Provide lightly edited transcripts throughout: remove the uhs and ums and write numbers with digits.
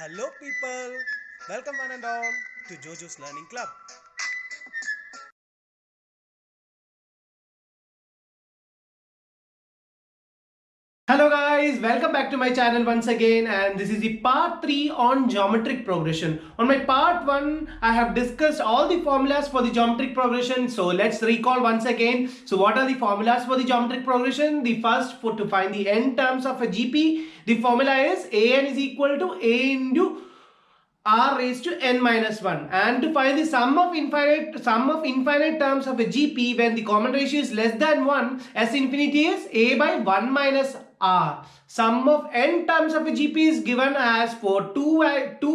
Hello people, welcome one and all to Jojo's Learning Club. Hello guys, welcome back to my channel once again, and this is the part 3 on geometric progression. On my part 1, I have discussed all the formulas for the geometric progression. So let's recall once again. So what are the formulas for the geometric progression? The first, for to find the n terms of a GP, the formula is an is equal to a into r raised to n minus 1, and to find the sum of infinite terms of a GP when the common ratio is less than 1, S infinity is a by 1 minus r. Sum of n terms of a GP is given as for two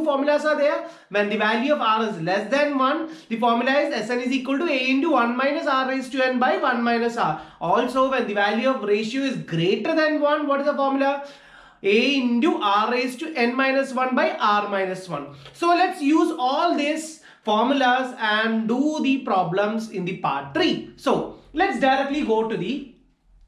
formulas are there. When the value of r is less than 1, the formula is Sn is equal to a into 1 minus r raised to n by 1 minus r. Also, when the value of ratio is greater than 1, what is the formula? A into r raised to n minus 1 by r minus 1. So let's use all these formulas and do the problems in the part 3. So let's directly go to the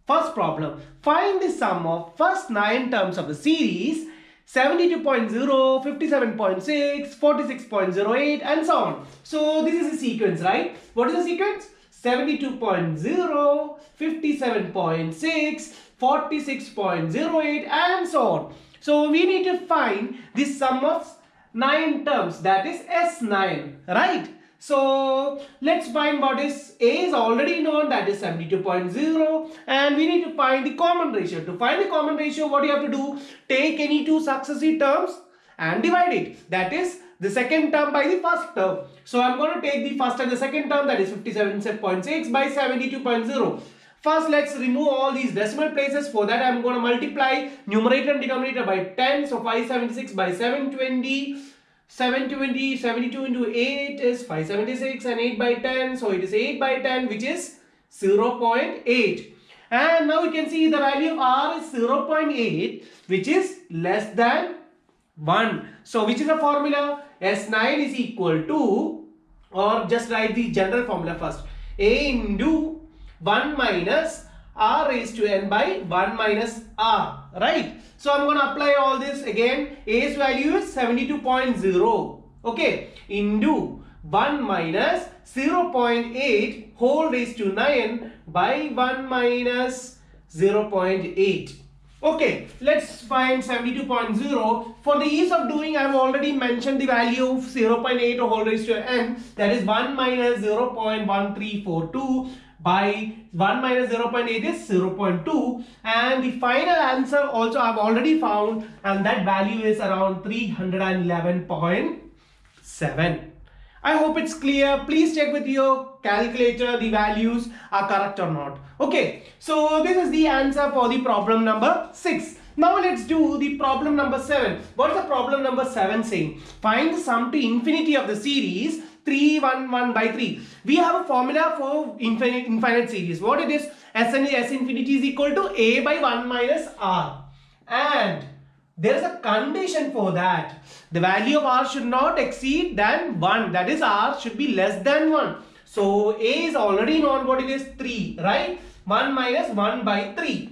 first problem. Find the sum of first 9 terms of the series 72.0, 57.6, 46.08 and so on. So this is a sequence, right? What is the sequence? 72.0, 57.6, 46.08 and so on. So we need to find the sum of 9 terms, that is S9, right? So let's find what is A is already known, that is 72.0, and we need to find the common ratio. To find the common ratio, what you have to do? Take any two successive terms and divide it. That is the second term by the first term. So I'm going to take the first and the second term, that is 57.6 by 72.0. First, let's remove all these decimal places. For that, I'm going to multiply numerator and denominator by 10. So 576 by 720. 72 into 8 is 576 and 8 by 10. So it is 8 by 10, which is 0.8. And now you can see the value of r is 0.8, which is less than 1. So which is the formula? S9 is equal to, or just write the general formula first, A into 1 minus r raised to n by 1 minus r, right? So I'm going to apply all this again. A's value is 72.0, okay, into 1 minus 0.8 whole raised to 9 by 1 minus 0.8. Okay, let's find 72.0. For the ease of doing, I have already mentioned the value of 0.8 whole raised to n, that is 1 minus 0.1342 by 1 minus 0.8 is 0.2, and the final answer also I have already found, and that value is around 311.7. I hope it's clear. Please check with your calculator the values are correct or not. Okay, so this is the answer for the problem number 6. Now let's do the problem number 7. What is the problem number 7 saying? Find the sum to infinity of the series 311 by 3. We have a formula for infinite series. What it is? S infinity is equal to a by 1 minus r. And there is a condition for that. The value of r should not exceed than 1. That is, r should be less than 1. So a is already known, what it is? 3, right? 1 minus 1 by 3.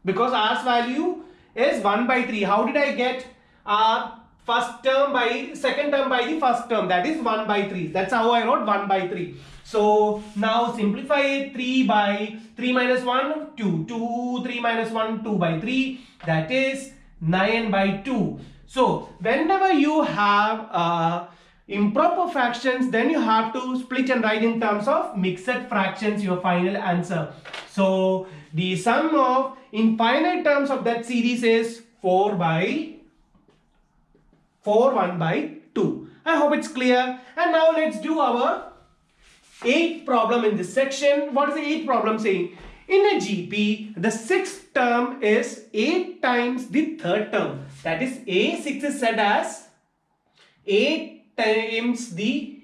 Because r's value is 1 by 3. How did I get r first term by second term by the first term? That is 1 by 3. That's how I wrote 1 by 3. So now simplify it. 3 by 3 minus 1, 2. 2, 3 minus 1, 2 by 3. That is 9 by 2. So whenever you have improper fractions, then you have to split and write in terms of mixed fractions your final answer. So the sum of infinite terms of that series is 4 by 1 by 2. I hope it's clear. And now let's do our 8th problem in this section. What is the 8th problem saying? In a GP, the 6th term is 8 times the 3rd term. That is, A6 is said as 8 times the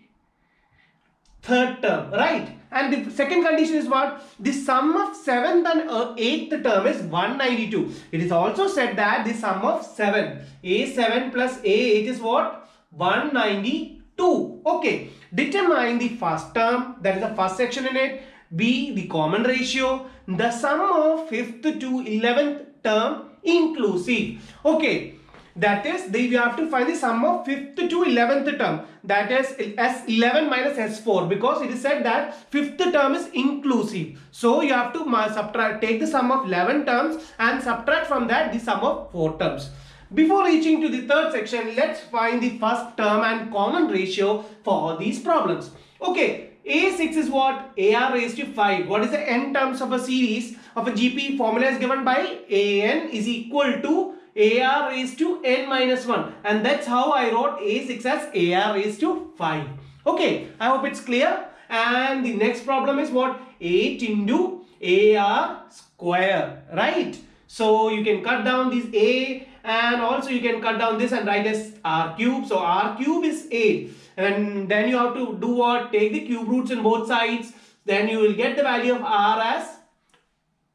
3rd term, right? And the second condition is what? The sum of 7th and 8th term is 192. It is also said that the sum of 7, A7 plus A8 is what? 192. Okay. Determine the first term, that is the first section in it. B, the common ratio. The sum of 5th to 11th term inclusive. Okay. That is, you have to find the sum of 5th to 11th term. That is S11 minus S4, because it is said that 5th term is inclusive. So you have to subtract, take the sum of 11 terms and subtract from that the sum of 4 terms. Before reaching to the third section, let's find the first term and common ratio for these problems. Okay, A6 is what? AR raised to 5. What is the n terms of a series of a GP? Formula is given by AN is equal to AR raised to n minus 1. And that's how I wrote A6 as AR raised to 5. Okay, I hope it's clear. And the next problem is what? 8 into AR square, right? So you can cut down this A and also you can cut down this and write as R cube. So R cube is 8. And then you have to do what? Take the cube roots in both sides. Then you will get the value of R as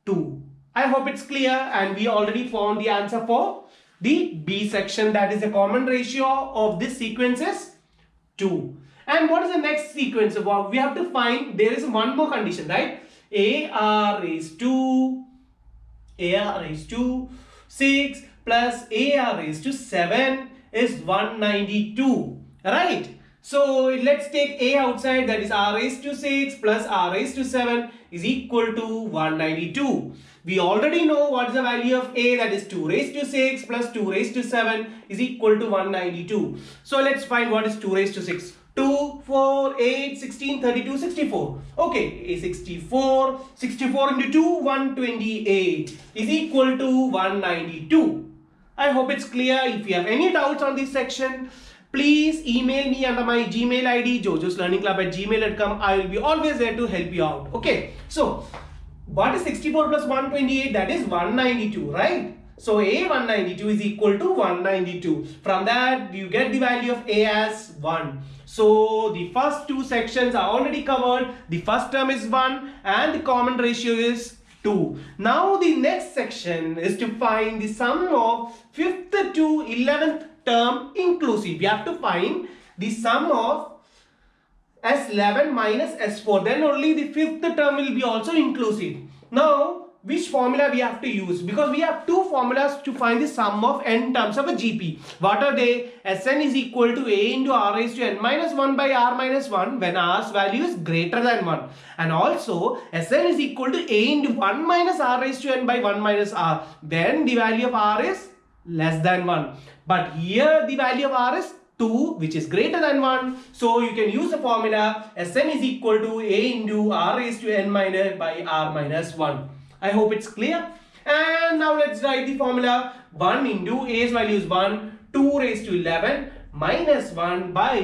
2. I hope it's clear, and we already found the answer for the B section. That is the common ratio of this sequence is 2. And what is the next sequence? We have to find, there is one more condition, right? AR raised to 6 plus AR raised to 7 is 192, right? So let's take A outside, that is R raised to 6 plus R raised to 7 is equal to 192. We already know what is the value of A, that is 2 raised to 6 plus 2 raised to 7 is equal to 192. So let's find what is 2 raised to 6. 2, 4, 8, 16, 32, 64. Okay, 64 into 2, 128 is equal to 192. I hope it's clear. If you have any doubts on this section, please email me under my Gmail ID, jojoslearningclub@gmail.com. I will be always there to help you out. Okay, so what is 64 plus 128? That is 192, right? So A 192 is equal to 192. From that, you get the value of A as 1. So the first two sections are already covered. The first term is 1 and the common ratio is 2. Now the next section is to find the sum of 5th to 11th term inclusive. We have to find the sum of S11 minus S4. Then only the 5th term will be also inclusive. Now, which formula we have to use? Because we have two formulas to find the sum of n terms of a GP. What are they? Sn is equal to A into R raised to n minus 1 by R minus 1 when R's value is greater than 1. And also Sn is equal to A into 1 minus R raised to n by 1 minus R when the value of R is less than 1. But here the value of R is 2, which is greater than 1. So you can use the formula Sn is equal to A into R raised to n minus by R minus 1. I hope it's clear. And now let's write the formula. 1 into A's value is 1, 2 raised to 11 minus 1 by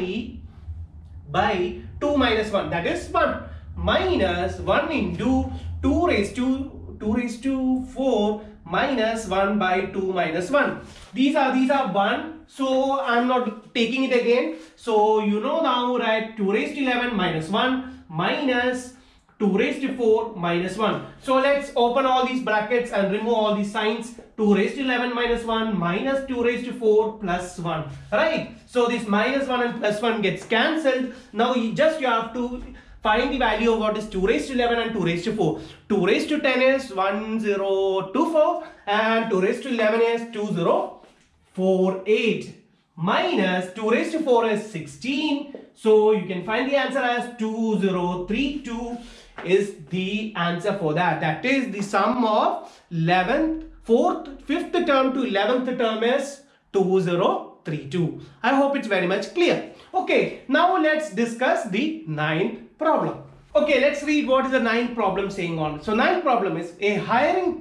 2 minus 1, that is 1, minus 1 into 2 raised to 4 minus 1 by 2 minus 1. These are 1, so I'm not taking it again. So you know now, right? 2 raised to 11 minus 1 minus 2 raised to 4 minus 1. So let's open all these brackets and remove all these signs. 2 raised to 11 minus 1 minus 2 raised to 4 plus 1. Right? So this minus 1 and plus 1 gets cancelled. Now you have to find the value of what is 2 raised to 11 and 2 raised to 4. 2 raised to 10 is 1024 and 2 raised to 11 is 2048. Minus 2 raised to 4 is 16. So you can find the answer as 2032 is the answer for that. That is the sum of 5th term to 11th term is 2032. I hope it's very much clear. Okay, now let's discuss the 9th problem. Okay, let's read what is the 9th problem saying on. So 9th problem is a hire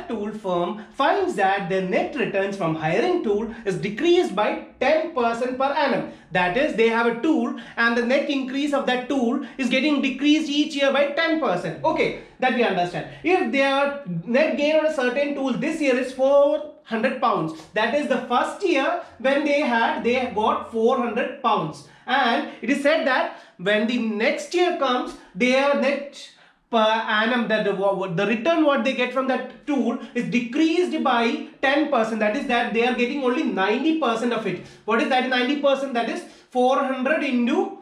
tool firm finds that their net returns from hiring tool is decreased by 10% per annum. That is, they have a tool and the net increase of that tool is getting decreased each year by 10%. Okay, that we understand. If their net gain on a certain tool this year is 400 pounds, that is the first year when they got 400 pounds. And it is said that when the next year comes, their net per annum, that the return what they get from that tool is decreased by 10%. That is that they are getting only 90% of it. What is that 90%? That is 400 into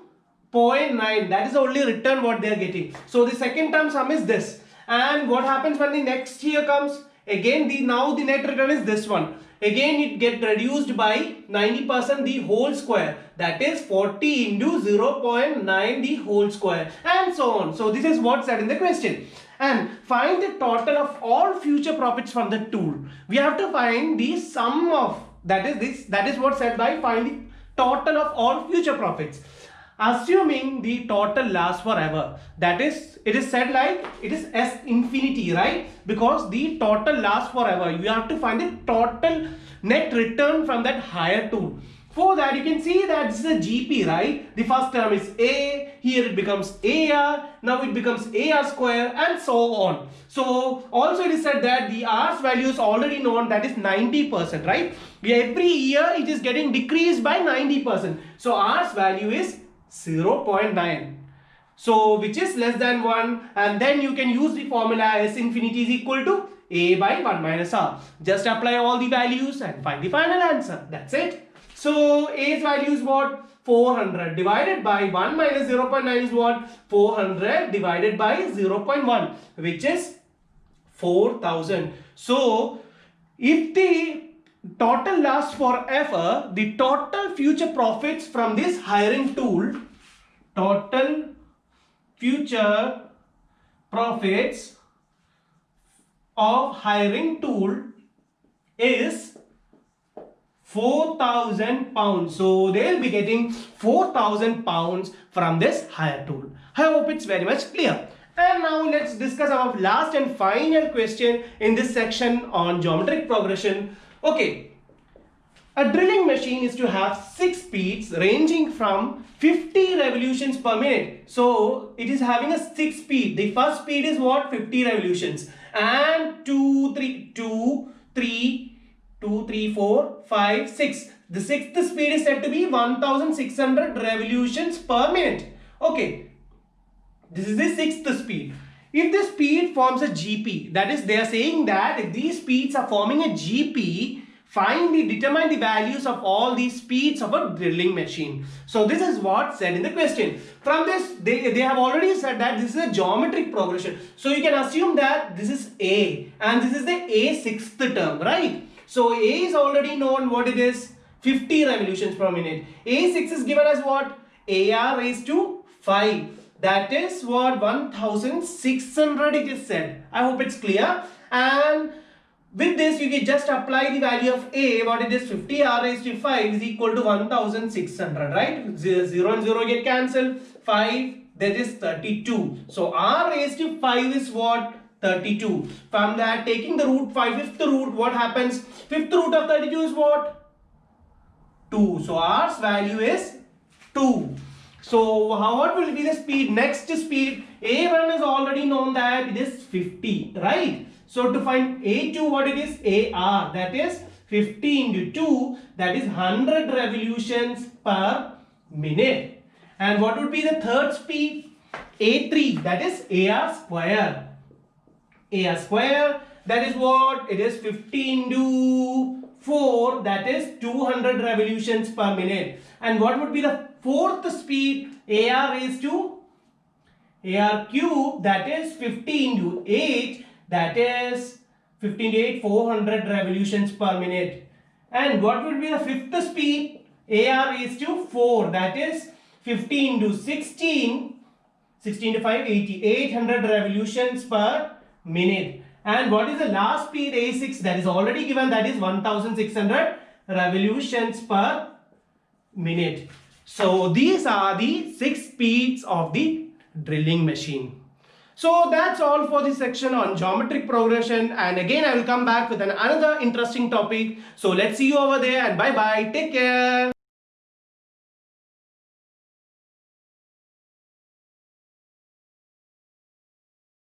0.9. That is the only return what they are getting. So the second term sum is this. And what happens when the next year comes? Again, now the net return is this one. again it get reduced by 90% the whole square, that is 40 into 0.9 the whole square, and so on. So this is what's said in the question. And find the total of all future profits from the tool. We have to find the sum of, that is what's said by find the total of all future profits, assuming the total lasts forever. That is, it is said like it is S infinity, right? Because the total lasts forever. You have to find the total net return from that higher tool. For that, you can see that this is a GP, right? The first term is A, here it becomes AR, now it becomes AR square, and so on. So also it is said that the R's value is already known, that is 90%, right? Every year it is getting decreased by 90%. So R's value is 0.9. So which is less than 1, and then you can use the formula S infinity is equal to A by 1 minus R. Just apply all the values and find the final answer. That's it. So A's value is what? 400 divided by 1 minus 0.9 is what? 400 divided by 0.1, which is 4000. So if the total lasts forever, the total future profits from this hiring tool, total future profits of hiring tool is 4,000 pounds. So they will be getting 4,000 pounds from this hire tool. I hope it's very much clear. And now let's discuss our last and final question in this section on geometric progression. Okay, a drilling machine is to have 6 speeds ranging from 50 revolutions per minute. So it is having a 6 speed. The first speed is what? 50 revolutions. And 2, 3, 4, 5, 6. The sixth speed is said to be 1600 revolutions per minute. Okay, this is the sixth speed. If the speed forms a GP, that is, they are saying that if these speeds are forming a GP, determine the values of all these speeds of a drilling machine. So this is what said in the question. From this, they have already said that this is a geometric progression. So you can assume that this is A and this is the A sixth term, right? So A is already known what it is, 50 revolutions per minute. A6 is given as what? AR raised to 5. That is what? 1600 it is said. I hope it's clear. And with this you can just apply the value of A, what it is, 50 R raised to 5 is equal to 1600, right? 0 and 0 get cancelled. 5, that is 32. So R raised to 5 is what? 32. From that, taking the root 5, fifth root, what happens? Fifth root of 32 is what? 2. So R's value is 2. So what will be the speed? Next speed, A1 is already known that it is 50, right? So to find A2, what it is? AR, that is 50 into 2, that is 100 revolutions per minute. And what would be the third speed? A3, that is AR square. AR square, that is what? It is 50 into 4, that is 200 revolutions per minute. And what would be the fourth speed? AR raised to AR cube, that is 50 into 8, that is 15 into 8, 400 revolutions per minute. And what would be the fifth speed? AR raised to 4, that is 15 into 16, 16 to 5, 80, 800 revolutions per minute. And what is the last speed? A6, that is already given, that is 1600 revolutions per minute. So these are the 6 speeds of the drilling machine. So that's all for this section on geometric progression, and again I will come back with another interesting topic. So let's see you over there, and bye bye, take care.